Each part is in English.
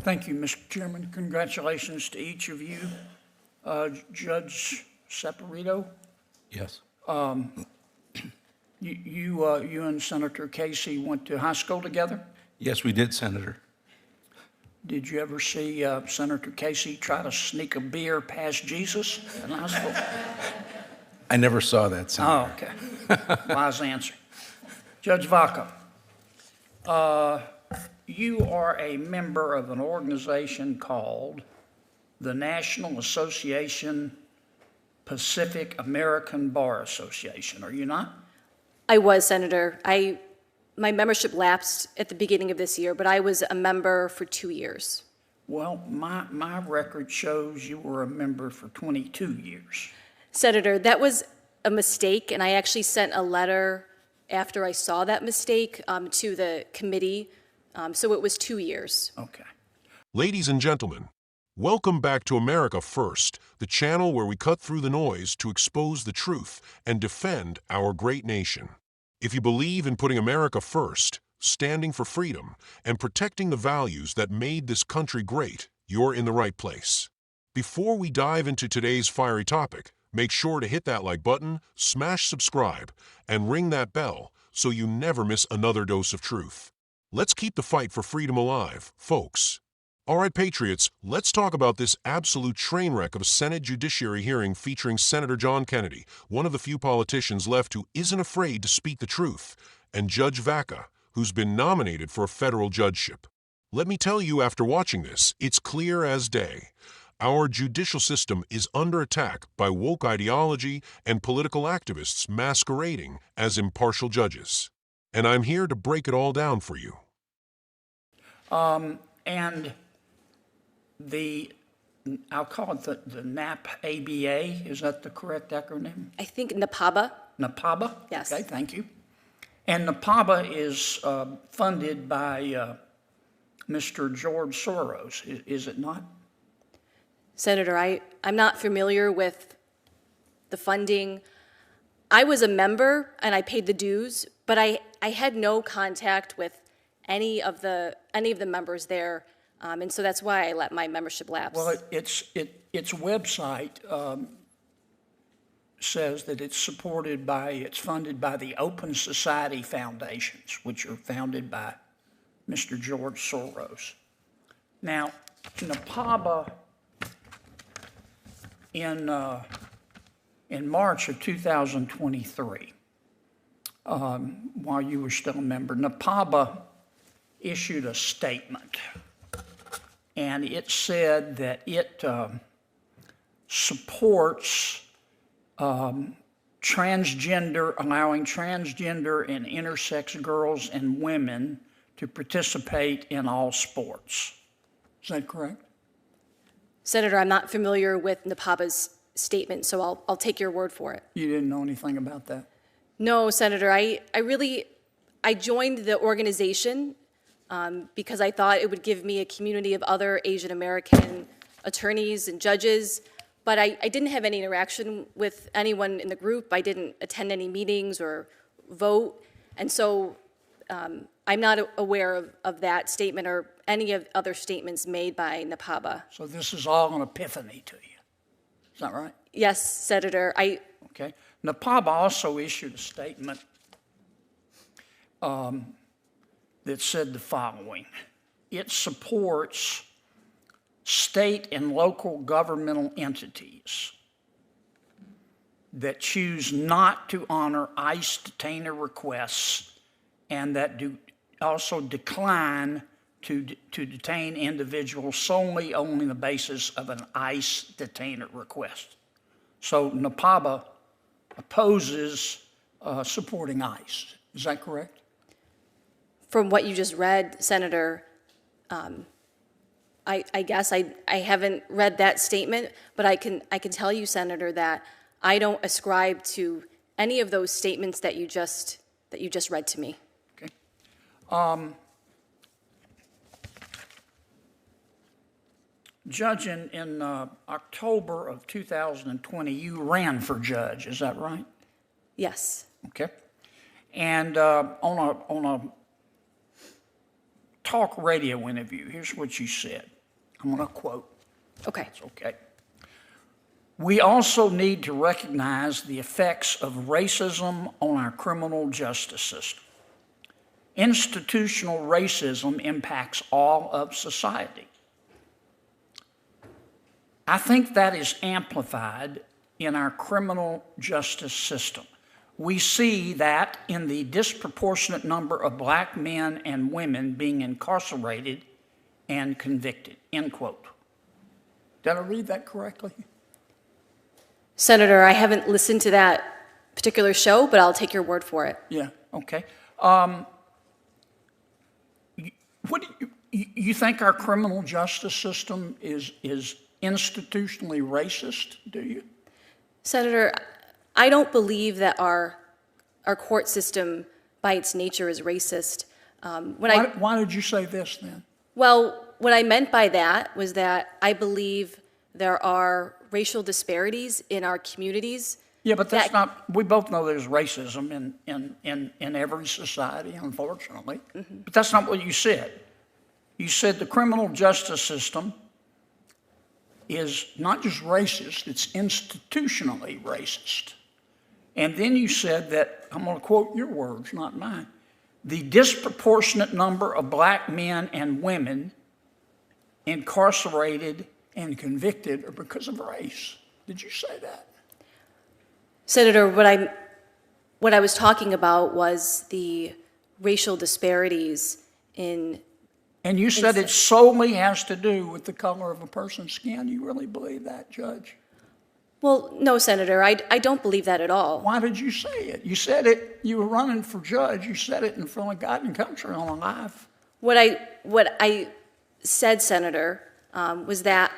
Thank you, Mr. Chairman. Congratulations to each of you. Judge Saporito, Yes. you and Senator Casey went to high school together? Yes, we did, Senator. Did you ever see Senator Casey try to sneak a beer past Jesus in high school? I never saw that, Senator. Oh, okay. Wise answer. Judge Vodak, you are a member of an organization called the National Association Pacific American Bar Association, are you not? I was, Senator. My membership lapsed at the beginning of this year, but I was a member for 2 years. Well, my record shows you were a member for 22 years. Senator, that was a mistake, and I actually sent a letter after I saw that mistake to the committee, so it was 2 years. Okay. Ladies and gentlemen, welcome back to America First, the channel where we cut through the noise to expose the truth and defend our great nation. If you believe in putting America first, standing for freedom, and protecting the values that made this country great, you're in the right place. Before we dive into today's fiery topic, make sure to hit that like button, smash subscribe, and ring that bell so you never miss another dose of truth. Let's keep the fight for freedom alive, folks. All right, Patriots, let's talk about this absolute train wreck of a Senate Judiciary hearing featuring Senator John Kennedy, one of the few politicians left who isn't afraid to speak the truth, and Judge Vodak, who's been nominated for a federal judgeship. Let me tell you, after watching this, it's clear as day. Our judicial system is under attack by woke ideology and political activists masquerading as impartial judges. And I'm here to break it all down for you. And I'll call it the NAPABA, is that the correct acronym? I think NAPABA. NAPABA? Yes. Okay, thank you. And NAPABA is funded by Mr. George Soros, is it not? Senator, I'm not familiar with the funding. I was a member and I paid the dues, but I had no contact with any of the members there. And so that's why I let my membership lapse. Well, its website says that it's funded by the Open Society Foundations, which are founded by Mr. George Soros. Now, NAPABA, in March of 2023, while you were still a member, NAPABA issued a statement. And it said that it supports allowing transgender and intersex girls and women to participate in all sports. Is that correct? Senator, I'm not familiar with NAPABA's statement, so I'll take your word for it. You didn't know anything about that? No, Senator, I joined the organization because I thought it would give me a community of other Asian American attorneys and judges, but I didn't have any interaction with anyone in the group. I didn't attend any meetings or vote, and so I'm not aware of that statement or any of other statements made by NAPABA. So this is all an epiphany to you. Is that right? Yes, Senator. Okay. NAPABA also issued a statement that said the following: it supports state and local governmental entities that choose not to honor ICE detainer requests and that also decline to detain individuals solely on the basis of an ICE detainer request. So NAPABA opposes supporting ICE. Is that correct? From what you just read, Senator, I guess I haven't read that statement, but I can tell you, Senator, that I don't ascribe to any of those statements that you just read to me. Okay. Judge, in October of 2020, you ran for judge. Is that right? Yes. Okay. And on a talk radio interview, here's what you said. I'm going to quote. Okay. It's okay. We also need to recognize the effects of racism on our criminal justice system. Institutional racism impacts all of society. I think that is amplified in our criminal justice system. We see that in the disproportionate number of black men and women being incarcerated and convicted, end quote. Did I read that correctly? Senator, I haven't listened to that particular show, but I'll take your word for it. Yeah, okay. What do you think our criminal justice system is institutionally racist, do you? Senator, I don't believe that our court system, by its nature, is racist. Why did you say this then? Well, what I meant by that was that I believe there are racial disparities in our communities. Yeah, but that's not, we both know there's racism in every society, unfortunately. Mm-hmm. But that's not what you said. You said the criminal justice system is not just racist, it's institutionally racist. And then you said that, I'm going to quote your words, not mine, the disproportionate number of black men and women incarcerated and convicted are because of race. Did you say that? Senator, what I was talking about was the racial disparities in. And you said it solely has to do with the color of a person's skin. You really believe that, Judge? Well, no, Senator, I don't believe that at all. Why did you say it? You said it, you were running for judge, you said it in front of God and country on a live. What I said, Senator, was that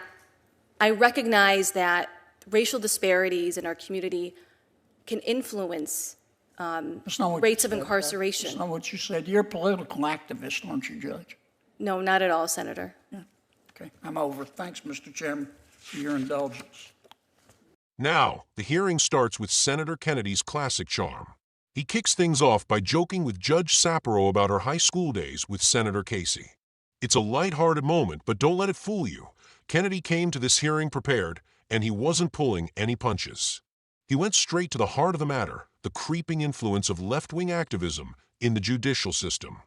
I recognize that racial disparities in our community can influence rates of incarceration. That's not what you said. You're a political activist, aren't you, Judge? No, not at all, Senator. Yeah. Okay, I'm over. Thanks, Mr. Chairman, for your indulgence. Now, the hearing starts with Senator Kennedy's classic charm. He kicks things off by joking with Judge Sapiro about her high school days with Senator Casey. It's a lighthearted moment, but don't let it fool you. Kennedy came to this hearing prepared, and he wasn't pulling any punches. He went straight to the heart of the matter, the creeping influence of left-wing activism in the judicial system.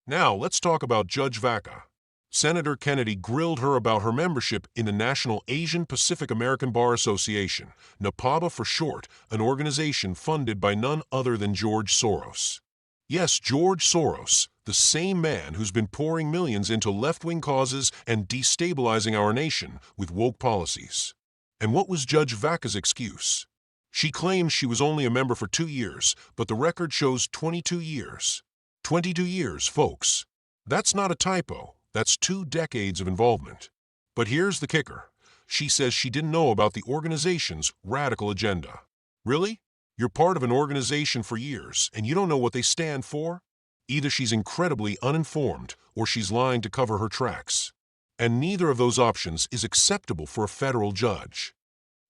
Now, let's talk about Judge Vodak. Senator Kennedy grilled her about her membership in the National Asian Pacific American Bar Association, NAPABA for short, an organization funded by none other than George Soros. Yes, George Soros, the same man who's been pouring millions into left-wing causes and destabilizing our nation with woke policies. And what was Judge Vodak's excuse? She claimed she was only a member for 2 years, but the record shows 22 years. 22 years, folks. That's not a typo. That's 2 decades of involvement. But here's the kicker. She says she didn't know about the organization's radical agenda. Really? You're part of an organization for years, and you don't know what they stand for? Either she's incredibly uninformed, or she's lying to cover her tracks. And neither of those options is acceptable for a federal judge.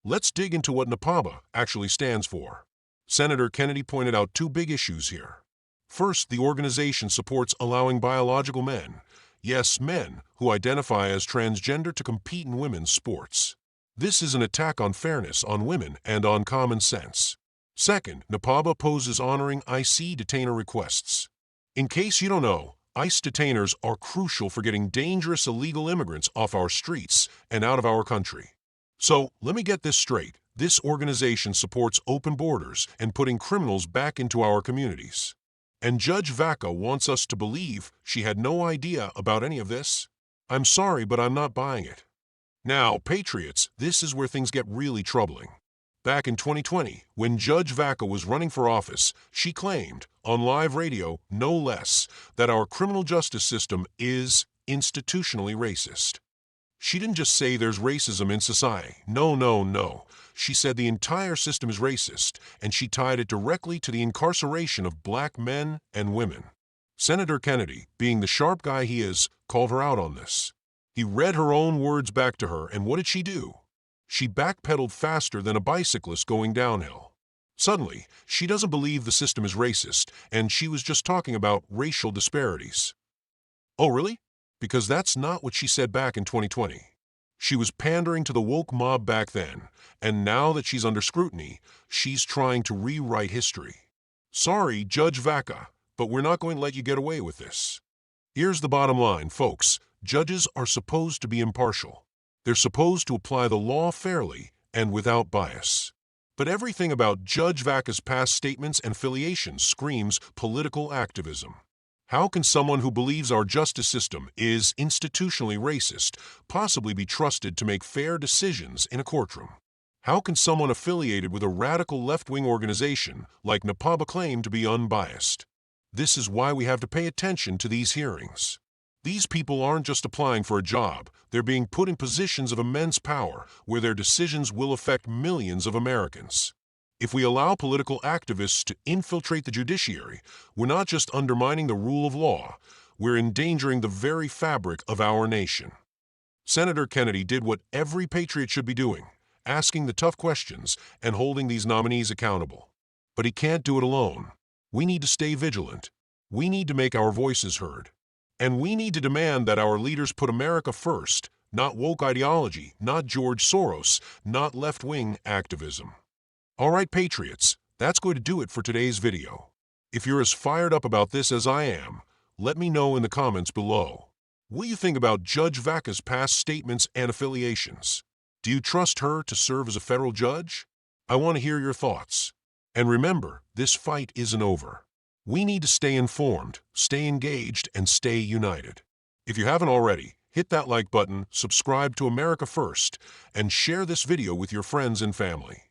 Let's dig into what NAPABA actually stands for. Senator Kennedy pointed out 2 big issues here. First, the organization supports allowing biological men, yes, men who identify as transgender, to compete in women's sports. This is an attack on fairness, on women, and on common sense. Second, NAPABA opposes honoring IC detainer requests. In case you don't know, ICE detainers are crucial for getting dangerous illegal immigrants off our streets and out of our country. So, let me get this straight. This organization supports open borders and putting criminals back into our communities. And Judge Vodak wants us to believe she had no idea about any of this? I'm sorry, but I'm not buying it. Now, patriots, this is where things get really troubling. Back in 2020, when Judge Vodak was running for office, she claimed, on live radio, no less, that our criminal justice system is institutionally racist. She didn't just say there's racism in society. No. She said the entire system is racist, and she tied it directly to the incarceration of black men and women. Senator Kennedy, being the sharp guy he is, called her out on this. He read her own words back to her, and what did she do? She backpedaled faster than a bicyclist going downhill. Suddenly, she doesn't believe the system is racist, and she was just talking about racial disparities. Oh, really? because that's not what she said back in 2020. She was pandering to the woke mob back then, and now that she's under scrutiny, she's trying to rewrite history. Sorry, Judge Vodak, but we're not going to let you get away with this. Here's the bottom line, folks. Judges are supposed to be impartial. They're supposed to apply the law fairly and without bias. But everything about Judge Vodak's past statements and affiliations screams political activism. How can someone who believes our justice system is institutionally racist possibly be trusted to make fair decisions in a courtroom? How can someone affiliated with a radical left-wing organization like NAPABA claim to be unbiased? This is why we have to pay attention to these hearings. These people aren't just applying for a job, they're being put in positions of immense power where their decisions will affect millions of Americans. If we allow political activists to infiltrate the judiciary, we're not just undermining the rule of law, we're endangering the very fabric of our nation. Senator Kennedy did what every patriot should be doing, asking the tough questions and holding these nominees accountable. But he can't do it alone. We need to stay vigilant. We need to make our voices heard. And we need to demand that our leaders put America first, not woke ideology, not George Soros, not left-wing activism. All right, Patriots, that's going to do it for today's video. If you're as fired up about this as I am, let me know in the comments below. What do you think about Judge Vodak's past statements and affiliations? Do you trust her to serve as a federal judge? I want to hear your thoughts. And remember, this fight isn't over. We need to stay informed, stay engaged, and stay united. If you haven't already, hit that like button, subscribe to America First, and share this video with your friends and family.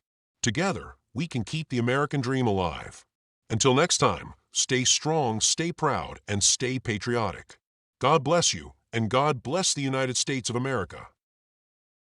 Together, we can keep the American dream alive. Until next time, stay strong, stay proud, and stay patriotic. God bless you, and God bless the United States of America.